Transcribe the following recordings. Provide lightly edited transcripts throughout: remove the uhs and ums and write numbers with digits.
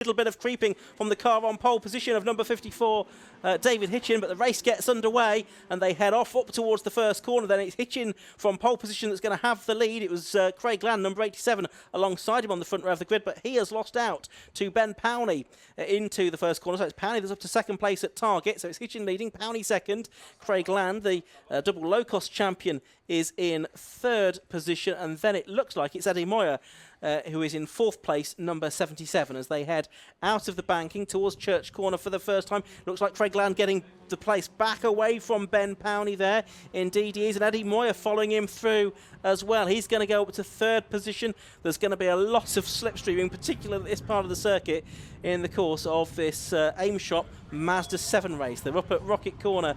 little bit of creeping from the car on pole position of number 54, David Hitchin, but the race gets underway and they head off up towards the first corner. Then it's Hitchin from pole position that's going to have the lead. It was Craig Land, number 87, alongside him on the front row of the grid, but he has lost out to Ben Powney into the first corner. So it's Powney that's up to second place at target. So it's Hitchin leading, Powney second. Craig Land, the double low-cost champion, is in third position, and then it looks like it's Eddie Moyer who is in fourth place, number 77, as they head out of the banking towards Church Corner for the first time. Looks like Craig Land getting the place back away from Ben Powney there. Indeed he is, and Eddie Moyer following him through as well. He's going to go up to third position. There's going to be a lot of slipstreaming, particularly at this part of the circuit, in the course of this Aim Shop Ma7da 7 race. They're up at Rocket Corner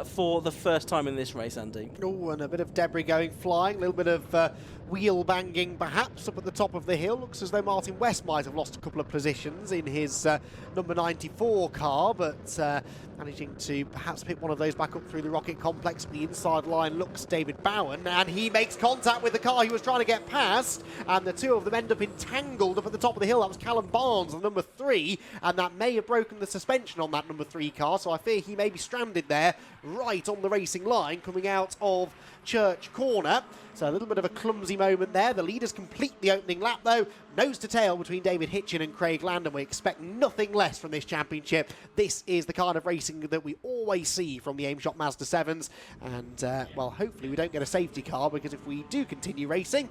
for the first time in this race, Andy. Oh, and a bit of debris going flying, a little bit of wheel banging perhaps up at the top of the hill. Looks as though Martin West might have lost a couple of positions in his number 94 car, but managing to perhaps pick one of those back up through the Rocket Complex. The inside line looks David Bowen, and he makes contact with the car he was trying to get past, and the two of them end up entangled up at the top of the hill. That was Callum Barnes, the number 3, and that may have broken the suspension on that number 3 car, so I fear he may be stranded there right on the racing line coming out of Church Corner. So a little bit of a clumsy moment there. The leaders complete the opening lap though, nose to tail between David Hitchin and Craig Land, and we expect nothing less from this championship. This is the kind of racing that we always see from the Aim Shop Ma7da 7s, and well, hopefully we don't get a safety car, because if we do continue racing,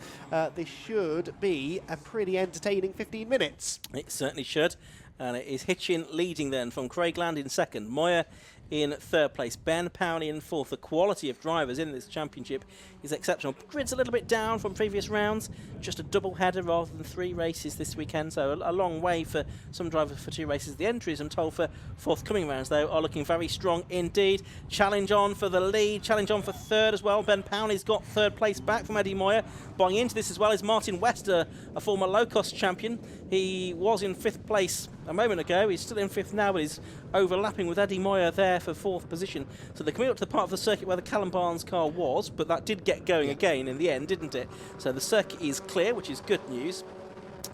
this should be a pretty entertaining 15 minutes. It certainly should, and it is Hitchin leading then, from Craig Land in second, Moyer in third place, Ben Powney in fourth. The quality of drivers in this championship is exceptional. Grid's a little bit down from previous rounds, just a double header rather than 3 races this weekend, so a long way for some drivers for 2 races. The entries, I'm told, for forthcoming rounds though are looking very strong indeed. Challenge on for the lead, challenge on for third as well. Ben Powney's got third place back from Eddie Moyer. Buying into this as well is Ma7da, a former low-cost champion. He was in 5th place a moment ago. He's still in 5th now, but he's overlapping with Eddie Moyer there for 4th position. So they're coming up to the part of the circuit where the Callum Barnes car was, but that did get going again in the end, didn't it? So the circuit is clear, which is good news,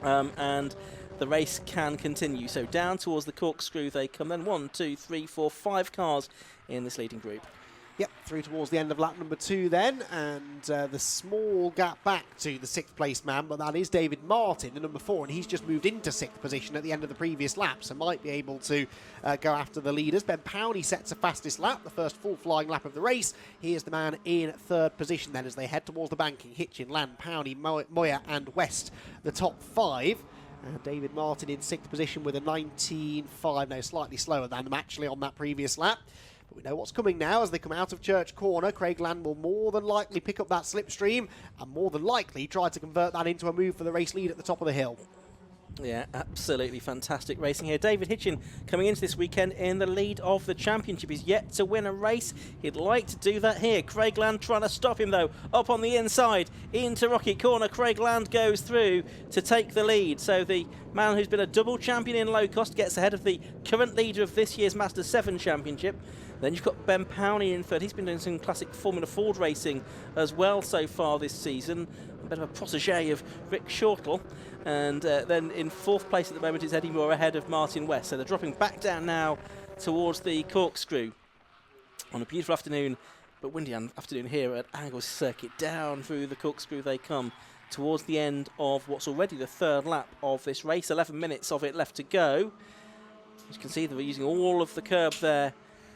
and the race can continue. So down towards the corkscrew they come then. 1, 2, 3, 4, 5 cars in this leading group. Yep, through towards the end of lap number 2 then, and the small gap back to the 6th place man, but that is David Martin, the number 4, and he's just moved into 6th position at the end of the previous lap, so might be able to go after the leaders. Ben Powney sets the fastest lap, the first full flying lap of the race. Here's the man in 3rd position then as they head towards the banking. Hitchin, Land, Powney, Moyer and West, the top 5. And David Martin in 6th position with a 19.5, no, slightly slower than them actually on that previous lap. But we know what's coming now as they come out of Church Corner. Craig Land will more than likely pick up that slipstream and more than likely try to convert that into a move for the race lead at the top of the hill. Yeah, absolutely fantastic racing here. David Hitchin coming into this weekend in the lead of the championship. He's yet to win a race. He'd like to do that here. Craig Land trying to stop him though. Up on the inside into Rocket Corner. Craig Land goes through to take the lead. So the man who's been a double champion in low cost gets ahead of the current leader of this year's Ma7da 7 championship. Then you've got Ben Powney in third. He's been doing some classic Formula Ford racing as well so far this season. A bit of a protege of Rick Shortall. And then in 4th place at the moment is Eddie Moore ahead of Martin West. So they're dropping back down now towards the corkscrew on a beautiful afternoon, but windy afternoon here at Anglesey Circuit. Down through the corkscrew they come towards the end of what's already the 3rd lap of this race. 11 minutes of it left to go. As you can see, they're using all of the curb there,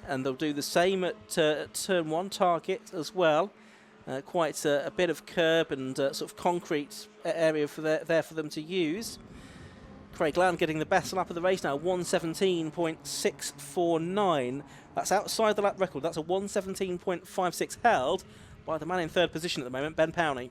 and they'll do the same at turn 1 target as well. Quite a bit of curb and sort of concrete area there for them to use. Craig Land getting the best lap of the race now, 1:17.649. That's outside the lap record. That's a 1:17.56 held by the man in 3rd position at the moment, Ben Powney.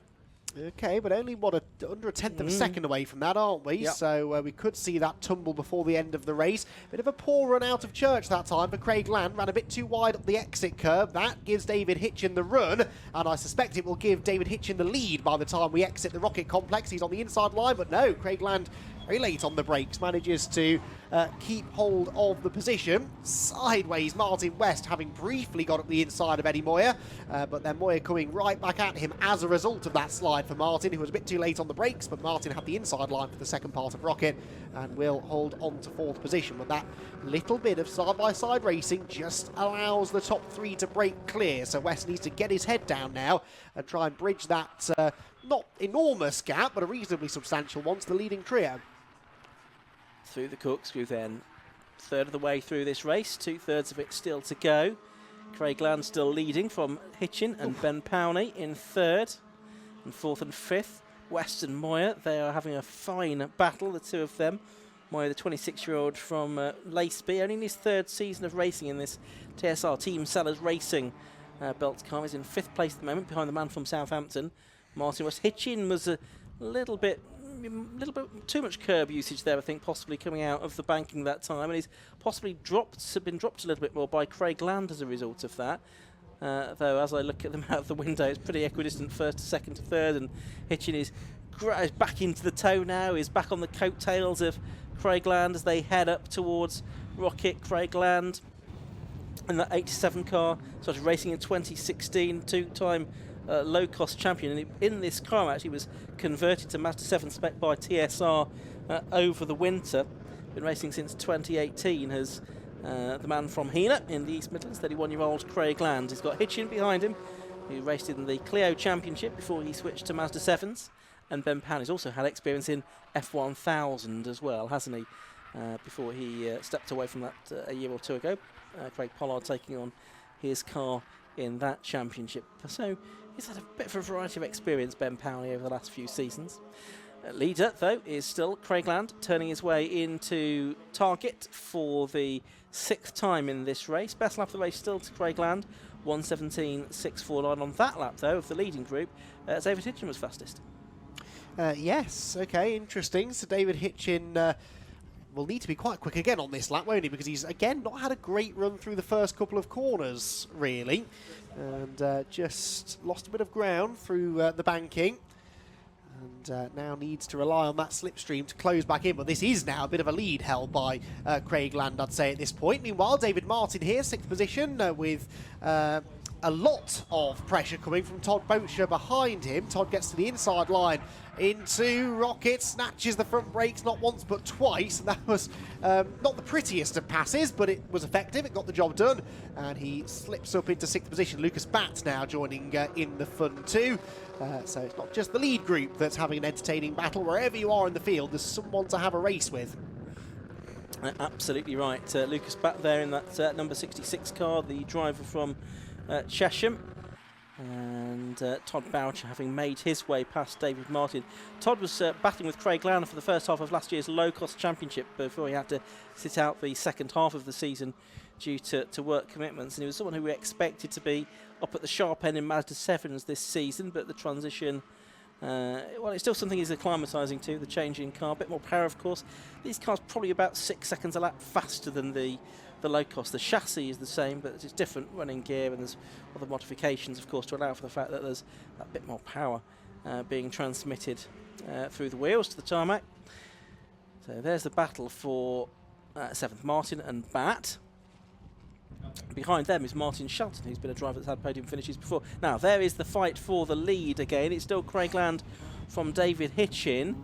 Okay, but only, what, under a tenth of a second away from that, aren't we? Yep. So we could see that tumble before the end of the race. Bit of a poor run out of Church that time for Craig Land. Ran a bit too wide up the exit curb. That gives David Hitchin the run, and I suspect it will give David Hitchin the lead by the time we exit the Rocket Complex. He's on the inside line, but no, Craig Land very late on the brakes, manages to keep hold of the position. Sideways, Martin West having briefly got up the inside of Eddie Moyer, but then Moyer coming right back at him as a result of that slide for Martin, who was a bit too late on the brakes, but Martin had the inside line for the second part of Rocket and will hold on to 4th position. But that little bit of side-by-side racing just allows the top 3 to break clear, so West needs to get his head down now and try and bridge that not enormous gap, but a reasonably substantial one to the leading trio. Through the corkscrew then. Third of the way through this race, 2/3 of it still to go. Craig Land still leading from Hitchin and Ben Powney in 3rd, and 4th and 5th. West and Moyer, they are having a fine battle, the two of them. Moyer, the 26-year-old from Laceby, only in his 3rd season of racing in this TSR Team Sellers Racing belt car. He's in 5th place at the moment, behind the man from Southampton, Martin West. Hitchin was a little bit too much curb usage there, I think, possibly coming out of the banking that time, and he's possibly been dropped a little bit more by Craig Land as a result of that. Though as I look at them out of the window, it's pretty equidistant, 1st to 2nd to 3rd, and Hitchin is back into the tow now, is back on the coattails of Craig Land as they head up towards Rocket. Craig Land in that 87 car started racing in 2016, 2-time low-cost champion, and in this car actually was converted to Ma7da 7 spec by TSR over the winter. Been racing since 2018, has the man from Hena in the East Midlands, 31-year-old Craig Land. He's got Hitchin behind him, who raced in the Clio Championship before he switched to Ma7da 7s, and Ben Powney's also had experience in F1000 as well, hasn't he, before he stepped away from that a year or two ago. Craig Pollard taking on his car in that championship. So he's had a bit of a variety of experience, Ben Powney, over the last few seasons. Leader, though, is still Craig Land, turning his way into target for the 6th time in this race. Best lap of the race still to Craig Land, 1:17.649. On that lap, though, of the leading group, David Hitchin was fastest. Yes, okay, interesting. So David Hitchin will need to be quite quick again on this lap, won't he? Because he's, again, not had a great run through the first couple of corners, really. And just lost a bit of ground through the banking. And now needs to rely on that slipstream to close back in. But this is now a bit of a lead held by Craig Land, I'd say, at this point. Meanwhile, David Martin here, 6th position, with a lot of pressure coming from Todd Boatsher behind him. Todd gets to the inside line into Rocket, snatches the front brakes not once but twice. And that was not the prettiest of passes, but it was effective. It got the job done, and he slips up into 6th position. Lucas Batt now joining in the fun too. So it's not just the lead group that's having an entertaining battle. Wherever you are in the field, there's someone to have a race with. Absolutely right. Lucas Batt there in that number 66 car, the driver from Chesham. And Todd Boucher having made his way past David Martin. Todd was battling with Craig Land for the first half of last year's low-cost championship before he had to sit out the second half of the season due to work commitments. And he was someone who we expected to be up at the sharp end in Ma7da 7s this season, but the transition, well, it's still something he's acclimatising to, the change in car. A bit more power, of course. These cars probably about 6 seconds a lap faster than the low cost. The chassis is the same, but it's different running gear, and there's other modifications, of course, to allow for the fact that there's a bit more power being transmitted through the wheels to the tarmac. So there's the battle for 7th, Martin and Batt. Behind them is Martin Shelton, who's been a driver that's had podium finishes before. Now, there is the fight for the lead again. It's still Craig Land from David Hitchin,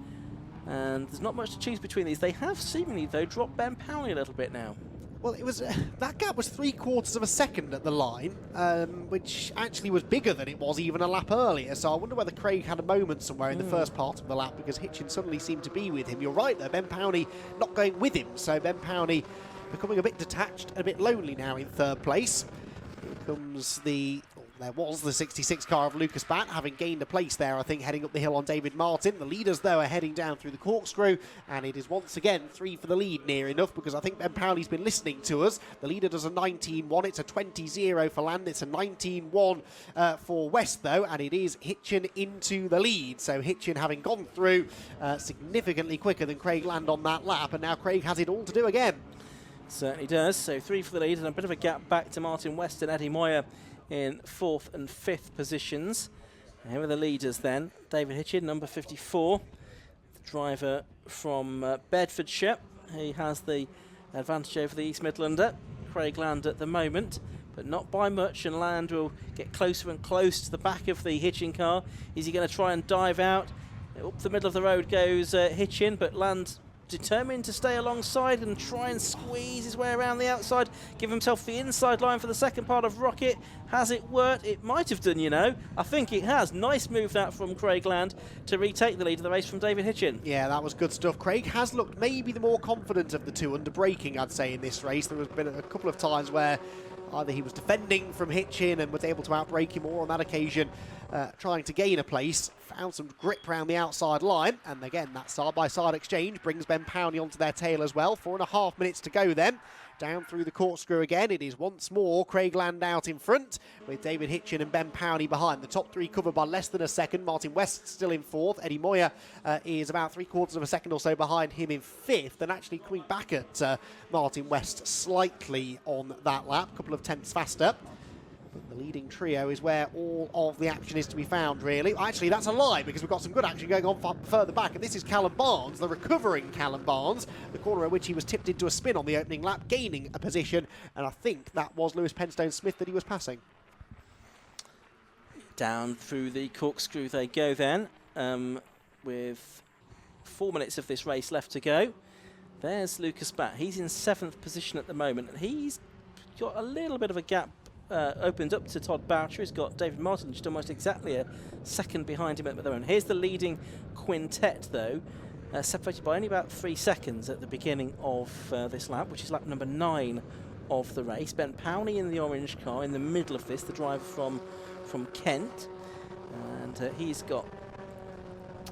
and there's not much to choose between these. They have seemingly, though, dropped Ben Powney a little bit now. Well, it was that gap was 3/4 of a second at the line, which actually was bigger than it was even a lap earlier. So I wonder whether Craig had a moment somewhere in the first part of the lap, because Hitchin suddenly seemed to be with him. You're right there, Ben Powney not going with him. So Ben Powney becoming a bit detached and a bit lonely now in 3rd place. Here comes there was the 66 car of Lucas Batt, having gained a place there, I think, heading up the hill on David Martin. The leaders, though, are heading down through the corkscrew, and it is once again 3 for the lead, near enough, because I think Ben Powney's been listening to us. The leader does a 19.1, it's a 20.0 for Land, it's a 19.1 for West, though, and it is Hitchin into the lead. So Hitchin having gone through significantly quicker than Craig Land on that lap, and now Craig has it all to do again. Certainly does. So 3 for the lead, and a bit of a gap back to Martin West and Eddie Moyer in 4th and 5th positions. Here are the leaders then. David Hitchin, number 54. The driver from Bedfordshire. He has the advantage over the East Midlander, Craig Land, at the moment, but not by much, and Land will get closer and closer to the back of the Hitchin car. Is he going to try and dive out? Up the middle of the road goes Hitchin, but Land determined to stay alongside and try and squeeze his way around the outside, give himself the inside line for the second part of Rocket. Has it worked? It might have done, you know. I think it has. Nice move that from Craig Land to retake the lead of the race from David Hitchin. Yeah, that was good stuff. Craig has looked maybe the more confident of the two under braking, I'd say, in this race. There has been a couple of times where either he was defending from Hitchin and was able to outbrake him, or on that occasion trying to gain a place, found some grip around the outside line. And again, that side-by-side exchange brings Ben Powney onto their tail as well. 4.5 minutes to go then. Down through the corkscrew again. It is once more Craig Land out in front, with David Hitchin and Ben Powney behind. The top three covered by less than a second. Martin West still in fourth. Eddie Moyer is about 3/4 of a second or so behind him in fifth, and actually coming back at Martin West slightly on that lap, a couple of tenths faster. But the leading trio is where all of the action is to be found, really. Actually, that's a lie, because we've got some good action going on further back, and this is Callum Barnes, the recovering Callum Barnes, the corner at which he was tipped into a spin on the opening lap, gaining a position, and I think that was Lewis Penstone-Smith that he was passing. Down through the corkscrew they go then, with 4 minutes of this race left to go. There's Lucas Batt. He's in 7th position at the moment, and he's got a little bit of a gap opened up to Todd Boucher. He's got David Martin just almost exactly a second behind him at the moment. Here's the leading quintet, though, separated by only about 3 seconds at the beginning of this lap, which is lap number 9 of the race. Ben Powney in the orange car in the middle of this, the driver from Kent, and he's got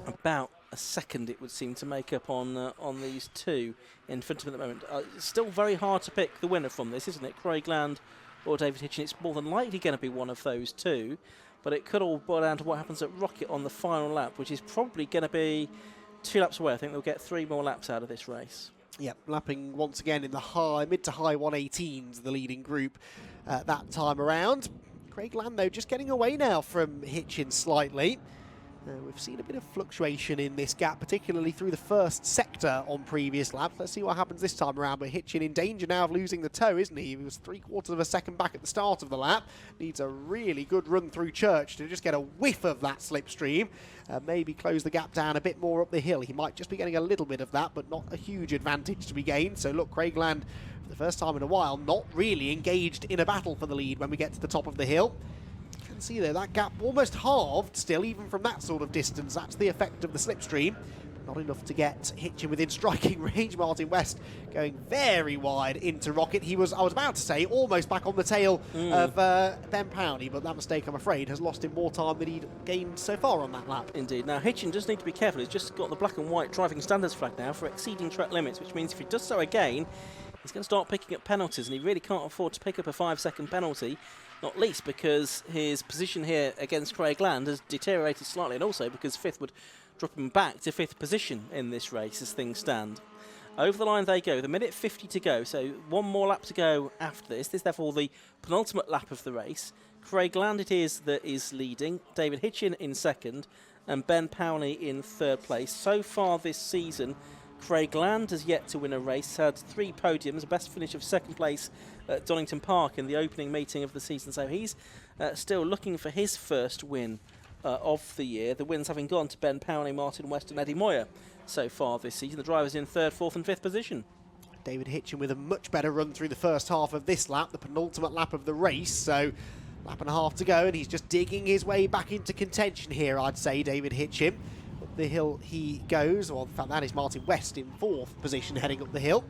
about a second, it would seem, to make up on these two in front of him at the moment. It's still very hard to pick the winner from this, isn't it? Craig Land or David Hitchin. It's more than likely going to be one of those two, but it could all boil down to what happens at Rocket on the final lap, which is probably going to be 2 laps away. I think they'll get 3 more laps out of this race. Yep, lapping once again in the mid to high 118s, the leading group that time around. Craig Land, though, just getting away now from Hitchin slightly. We've seen a bit of fluctuation in this gap, particularly through the first sector on previous laps. Let's see what happens this time around. But Hitchin in danger now of losing the toe, isn't he? He was 3/4 of a second back at the start of the lap. Needs a really good run through Church to just get a whiff of that slipstream. Maybe close the gap down a bit more up the hill. He might just be getting a little bit of that, but not a huge advantage to be gained. So look, Craig Land, for the first time in a while, not really engaged in a battle for the lead when we get to the top of the hill. See there, that gap almost halved still, even from that sort of distance. That's the effect of the slipstream. Not enough to get Hitchin within striking range. Martin West going very wide into Rocket. He was, I was about to say, almost back on the tail of Ben Powney, but that mistake, I'm afraid, has lost him more time than he'd gained so far on that lap. Indeed. Now, Hitchin does need to be careful. He's just got the black and white driving standards flag now for exceeding track limits, which means if he does so again, he's going to start picking up penalties, and he really can't afford to pick up a 5-second penalty. Not least because his position here against Craig Land has deteriorated slightly, and also because 5th would drop him back to 5th position in this race as things stand. Over the line they go, the minute 50 to go, so 1 more lap to go after this. This is therefore the penultimate lap of the race. Craig Land it is that is leading, David Hitchin in 2nd, and Ben Powney in 3rd place. So far this season, Craig Land has yet to win a race, had 3 podiums, a best finish of 2nd place at Donington Park in the opening meeting of the season, so he's still looking for his first win of the year. The wins having gone to Ben Powney, Martin West and Eddie Moyer so far this season. The drivers in 3rd, 4th and 5th position. David Hitchin with a much better run through the first half of this lap, the penultimate lap of the race, so lap and a half to go, and he's just digging his way back into contention here, I'd say, David Hitchin. Up the hill he goes, well, in fact, that is Martin West in 4th position heading up the hill,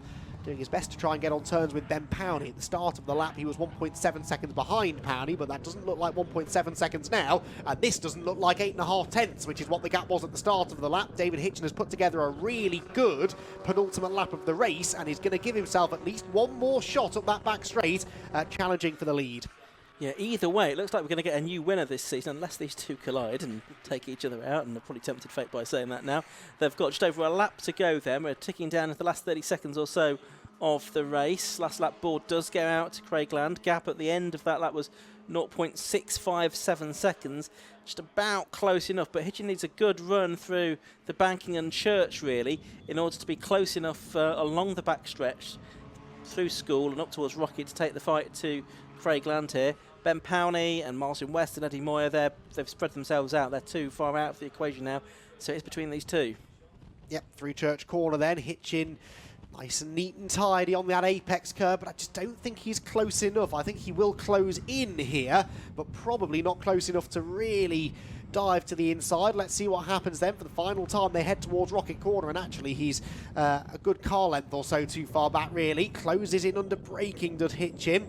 doing his best to try and get on turns with Ben Powney. At the start of the lap, he was 1.7 seconds behind Powney, but that doesn't look like 1.7 seconds now, and this doesn't look like 8.5 tenths, which is what the gap was at the start of the lap. David Hitchin has put together a really good penultimate lap of the race, and he's going to give himself at least 1 more shot up that back straight, challenging for the lead. Yeah, either way, it looks like we're going to get a new winner this season, unless these two collide and take each other out, and they're probably tempted fate by saying that now. They've got just over a lap to go then. We're ticking down to the last 30 seconds or so of the race. Last lap board does go out to Craig Land. Gap at the end of that lap was 0.657 seconds, just about close enough, but Hitchin needs a good run through the banking and church really in order to be close enough along the backstretch through School and up towards Rocket to take the fight to Craig Land here. Ben Powney and Martin West and Eddie Moyer, they've spread themselves out. They're too far out of the equation now, so it's between these two. Yep, through Church Corner then, Hitchin nice and neat and tidy on that apex curve, but I just don't think he's close enough. I think he will close in here, but probably not close enough to really dive to the inside. Let's see what happens then. For the final time, they head towards Rocket Corner, and actually he's a good car length or so too far back, really. Closes in under braking, does Hitchin.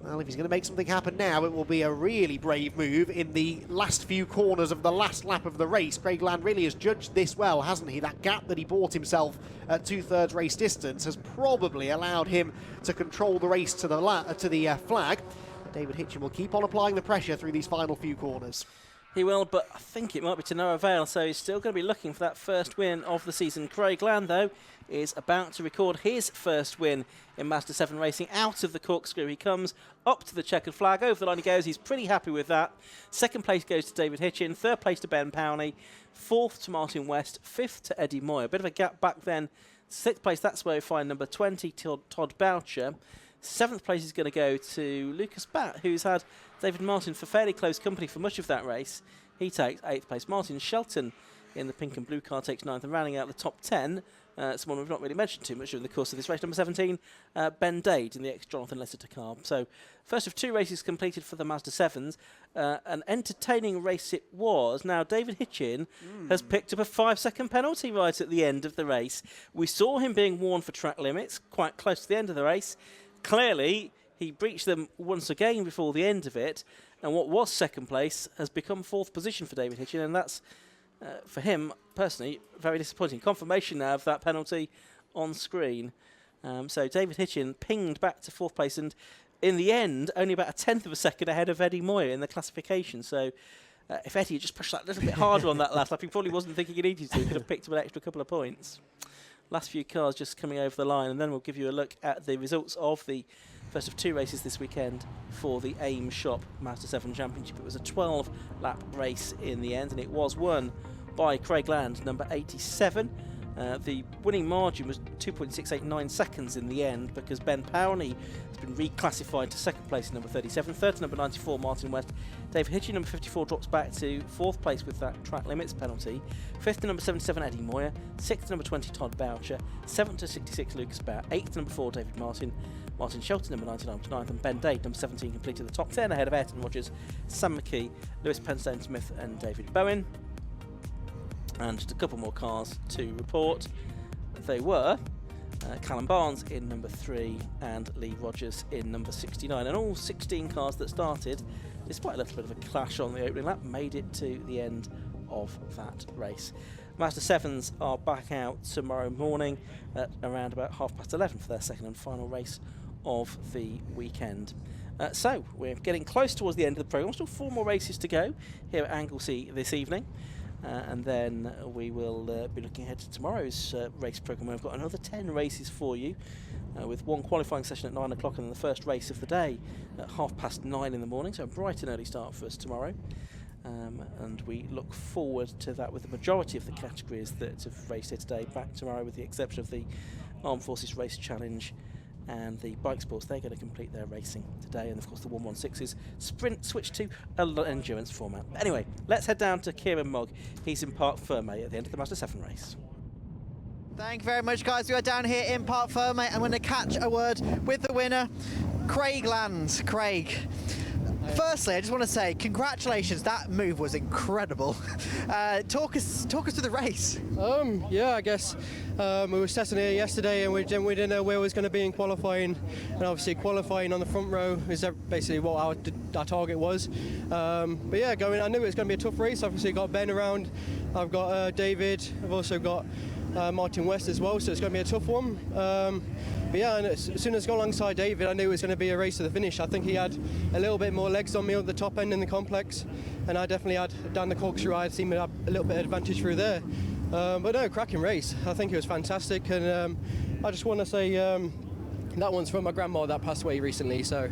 Well, if he's going to make something happen now, it will be a really brave move in the last few corners of the last lap of the race. Craig Land really has judged this well, hasn't he? That gap that he bought himself at 2/3 race distance has probably allowed him to control the race to the flag. But David Hitchin will keep on applying the pressure through these final few corners. He will, but I think it might be to no avail, so he's still going to be looking for that first win of the season. Craig Land, though, is about to record his first win in Ma7da racing out of the corkscrew. He comes up to the checkered flag, over the line he goes. He's pretty happy with that. Second place goes to David Hitchin, third place to Ben Powney, fourth to Martin West, fifth to Eddie Moyer. A bit of a gap back then. Sixth place, that's where we find number 20, Todd Boucher. Seventh place is going to go to Lucas Batt, who's had David Martin for fairly close company for much of that race. He takes 8th place. Martin Shelton in the pink and blue car takes 9th, and rounding out the top 10, someone we've not really mentioned too much during the course of this race, number 17, Ben Dade in the ex-Jonathan Lessiter car. So first of two races completed for the Ma7das. An entertaining race it was. Now, David Hitchin has picked up a 5-second penalty right at the end of the race. We saw him being warned for track limits quite close to the end of the race. Clearly, he breached them once again before the end of it, and what was second place has become fourth position for David Hitchin, and that's, for him, personally, very disappointing. Confirmation now of that penalty on screen. So David Hitchin pinged back to fourth place, and in the end, only about a tenth of a second ahead of Eddie Moyer in the classification. So if Eddie had just pushed that a little bit harder on that last lap, he probably wasn't thinking he needed to. He could have picked up an extra couple of points. Last few cars just coming over the line, and then we'll give you a look at the results of the first of two races this weekend for the AIM Shop Ma7da Championship. It was a 12-lap race in the end, and it was won by Craig Land, number 87. The winning margin was 2.689 seconds in the end, because Ben Powney has been reclassified to second place, number 37. Third to number 94, Martin West. David Hitchin, number 54, drops back to fourth place with that track limits penalty. Fifth to number 77, Eddie Moyer. Sixth to number 20, Todd Boucher. Seventh to 66, Lucas Batt. Eighth to number 4, David Martin. Martin Shelton, number 99 to 9th, and Ben Dade, number 17, completed the top 10 ahead of Ayrton Rogers, Sam McKee, Lewis Penstone Smith, and David Bowen. And just a couple more cars to report. They were Callum Barnes in number 3 and Lee Rogers in number 69. And all 16 cars that started, despite a little bit of a clash on the opening lap, made it to the end of that race. Ma7das are back out tomorrow morning at around about 11:30 for their second and final race of the weekend. So we're getting close towards the end of the programme. Still 4 more races to go here at Anglesey this evening. And then we will be looking ahead to tomorrow's race programme. We've got another 10 races for you, with one qualifying session at 9 o'clock and then the first race of the day at 9:30 in the morning. So a bright and early start for us tomorrow. And we look forward to that, with the majority of the categories that have raced here today back tomorrow, with the exception of the Armed Forces Race Challenge and the bike sports. They're going to complete their racing today, and of course the 116s sprint switch to an endurance format. But anyway, let's head down to Kieran Mogg. He's in Parc Ferme at the end of the Ma7da race. Thank you very much, guys. We are down here in Parc Ferme. I'm going to catch a word with the winner, Craig Land. Craig, firstly, I just want to say congratulations. That move was incredible. Talk us through the race. Yeah, I guess we were testing here yesterday, and we didn't know where we was going to be in qualifying, and obviously qualifying on the front row is basically what our target was. But yeah, I knew it was going to be a tough race. Obviously got Ben around, I've got David, I've also got Martin West as well, so it's going to be a tough one. But yeah, and as soon as I got alongside David, I knew it was going to be a race to the finish. I think he had a little bit more legs on me at the top end in the complex, and I definitely had down the corkscrew. I seemed to have a little bit of advantage through there. But no, cracking race. I think it was fantastic, and I just want to say That one's from my grandma that passed away recently, so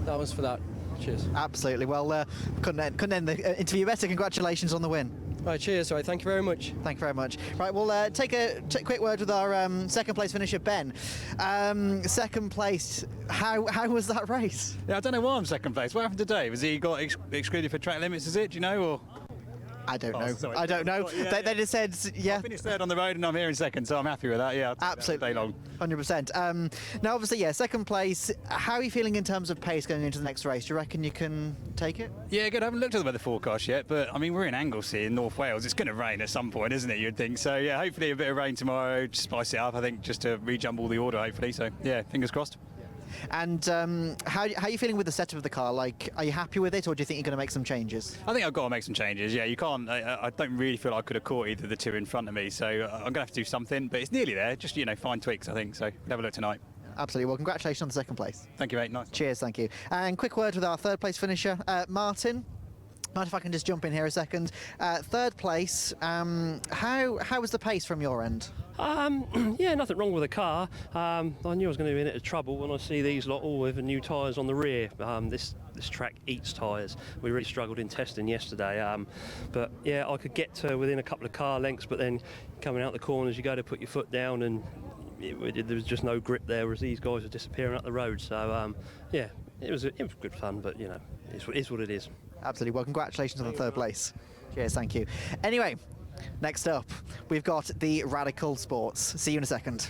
that one's for that. Cheers. Absolutely. Well, couldn't end the interview better. Congratulations on the win. Right, cheers. Right, thank you very much. Thank you very much. Right, we'll take a quick word with our second place finisher, Ben. Second place, how was that race? Yeah, I don't know why I'm second place. What happened today? Was he got excluded for track limits, is it? Do you know? Or I don't know. sorry. I don't know. Yeah, They just said, yeah. I finished third on the road and I'm here in second, so I'm happy with that. Yeah, I'll take that Absolutely. all day long. 100%. Now, obviously, yeah, second place. How are you feeling in terms of pace going into the next race? Do you reckon you can take it? Yeah, good. I haven't looked at the weather forecast yet, but I mean, we're in Anglesey in North Wales. It's going to rain at some point, isn't it? You'd think. So yeah, hopefully a bit of rain tomorrow, just spice it up. I think just to rejumble the order, hopefully. So yeah, fingers crossed. And how are you feeling with the setup of the car? Like, are you happy with it, or do you think you're going to make some changes? I think I've got to make some changes. Yeah, you can't. I don't really feel I could have caught either of the two in front of me, so I'm going to have to do something. But it's nearly there. Just fine tweaks, I think. So we'll have a look tonight. Absolutely. Well, congratulations on the second place. Thank you, mate. Nice. Cheers. Thank you. And quick word with our third place finisher, Martin. Mind if I can just jump in here a second? Third place. How was the pace from your end? Yeah, nothing wrong with the car. I knew I was going to be in a bit of trouble when I see these lot all with new tyres on the rear. This track eats tyres. We really struggled in testing yesterday. But yeah, I could get to within a couple of car lengths, but then coming out the corners, you go to put your foot down and there was just no grip there, whereas these guys are disappearing up the road. So yeah, it was good fun, but it's what it is. Absolutely. Well, congratulations on the third place. Cheers. Thank you. Anyway, next up, we've got the Radical Sports. See you in a second.